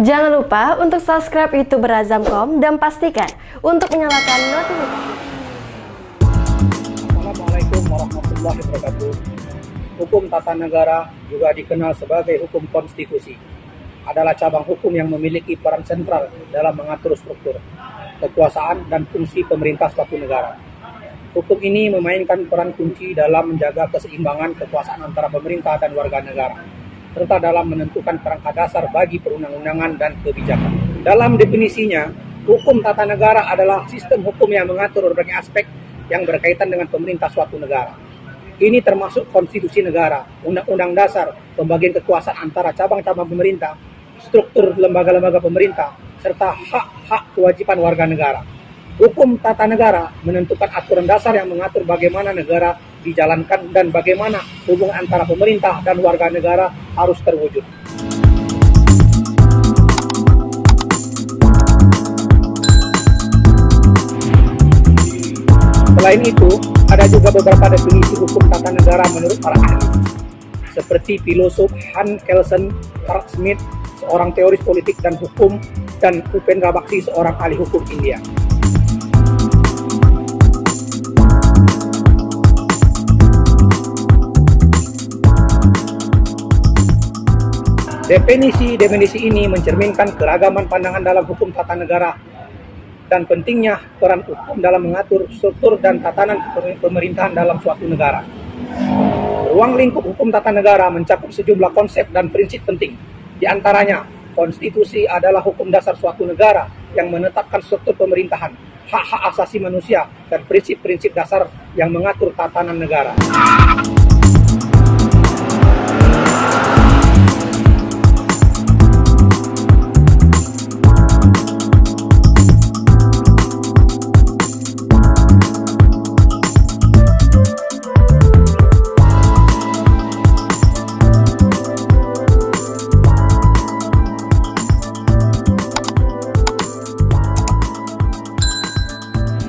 Jangan lupa untuk subscribe YouTube Berazamkom dan pastikan untuk menyalakan notifikasi. Assalamualaikum warahmatullahi wabarakatuh. Hukum tata negara, juga dikenal sebagai hukum konstitusi, adalah cabang hukum yang memiliki peran sentral dalam mengatur struktur, kekuasaan, dan fungsi pemerintah suatu negara. Hukum ini memainkan peran kunci dalam menjaga keseimbangan kekuasaan antara pemerintah dan warga negara, serta dalam menentukan kerangka dasar bagi perundang-undangan dan kebijakan. Dalam definisinya, hukum tata negara adalah sistem hukum yang mengatur berbagai aspek yang berkaitan dengan pemerintah suatu negara. Ini termasuk konstitusi negara, undang-undang dasar, pembagian kekuasaan antara cabang-cabang pemerintah, struktur lembaga-lembaga pemerintah, serta hak-hak kewajiban warga negara. Hukum tata negara menentukan aturan dasar yang mengatur bagaimana negara dijalankan dan bagaimana hubungan antara pemerintah dan warga negara harus terwujud. Selain itu, ada juga beberapa definisi hukum tata negara menurut para ahli, seperti filosof Hans Kelsen, Carl Smith, seorang teoris politik dan hukum, dan Upendra Baxi, seorang ahli hukum India. Definisi ini mencerminkan keragaman pandangan dalam hukum tata negara dan pentingnya peran hukum dalam mengatur struktur dan tatanan pemerintahan dalam suatu negara. Ruang lingkup hukum tata negara mencakup sejumlah konsep dan prinsip penting. Di antaranya, konstitusi adalah hukum dasar suatu negara yang menetapkan struktur pemerintahan, hak-hak asasi manusia, dan prinsip-prinsip dasar yang mengatur tatanan negara.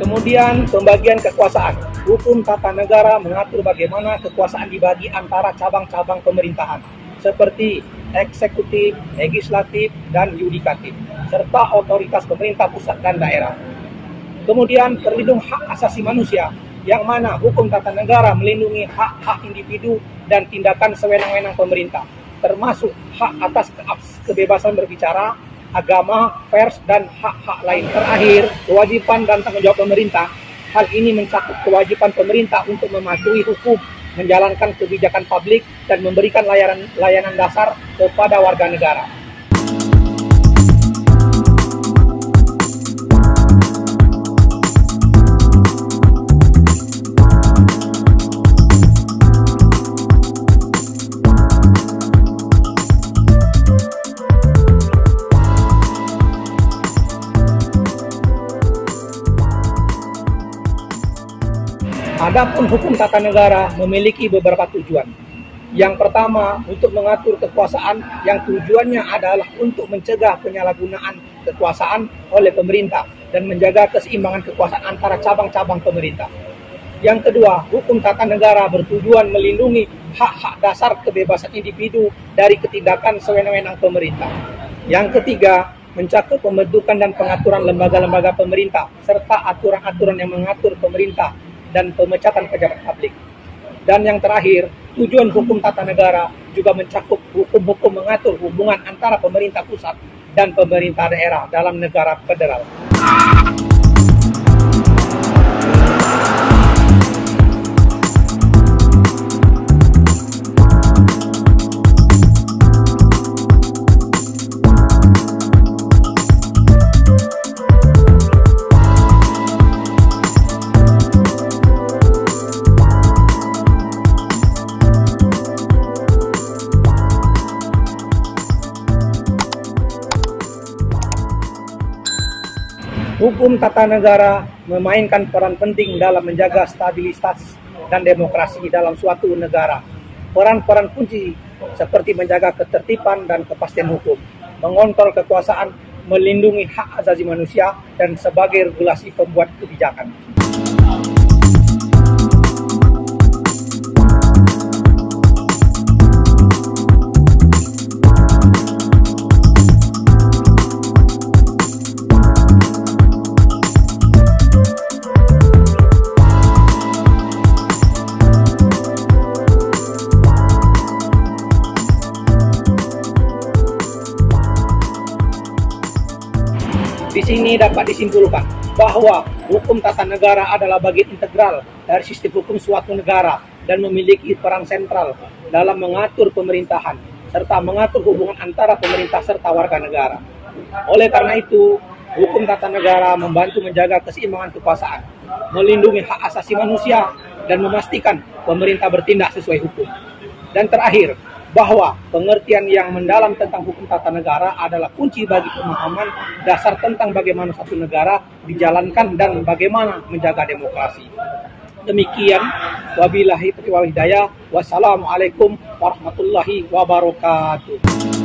Kemudian pembagian kekuasaan. Hukum tata negara mengatur bagaimana kekuasaan dibagi antara cabang-cabang pemerintahan, seperti eksekutif, legislatif, dan yudikatif, serta otoritas pemerintah pusat dan daerah. Kemudian terlindung hak asasi manusia, yang mana hukum tata negara melindungi hak-hak individu dan tindakan sewenang-wenang pemerintah, termasuk hak atas kebebasan berbicara, agama, pers, dan hak-hak lain. Terakhir, kewajiban dan tanggung jawab pemerintah. Hal ini mencakup kewajiban pemerintah untuk mematuhi hukum, menjalankan kebijakan publik, dan memberikan layanan dasar kepada warga negara. Adapun hukum tata negara memiliki beberapa tujuan. Yang pertama, untuk mengatur kekuasaan yang tujuannya adalah untuk mencegah penyalahgunaan kekuasaan oleh pemerintah dan menjaga keseimbangan kekuasaan antara cabang-cabang pemerintah. Yang kedua, hukum tata negara bertujuan melindungi hak-hak dasar kebebasan individu dari ketindakan sewenang-wenang pemerintah. Yang ketiga, mencakup pembentukan dan pengaturan lembaga-lembaga pemerintah serta aturan-aturan yang mengatur pemerintah dan pemecatan pejabat publik. Dan yang terakhir, tujuan hukum tata negara juga mencakup hukum-hukum mengatur hubungan antara pemerintah pusat dan pemerintah daerah dalam negara federal. Hukum tata negara memainkan peran penting dalam menjaga stabilitas dan demokrasi dalam suatu negara. Peran-peran kunci seperti menjaga ketertiban dan kepastian hukum, mengontrol kekuasaan, melindungi hak asasi manusia, dan sebagai regulasi pembuat kebijakan. Di sini dapat disimpulkan bahwa hukum tata negara adalah bagian integral dari sistem hukum suatu negara dan memiliki peran sentral dalam mengatur pemerintahan serta mengatur hubungan antara pemerintah serta warga negara. Oleh karena itu, hukum tata negara membantu menjaga keseimbangan kekuasaan, melindungi hak asasi manusia, dan memastikan pemerintah bertindak sesuai hukum. Dan terakhir, bahwa pengertian yang mendalam tentang hukum tata negara adalah kunci bagi pemahaman dasar tentang bagaimana satu negara dijalankan dan bagaimana menjaga demokrasi. Demikian, wabillahi taufiq wal hidayah. Wassalamualaikum warahmatullahi wabarakatuh.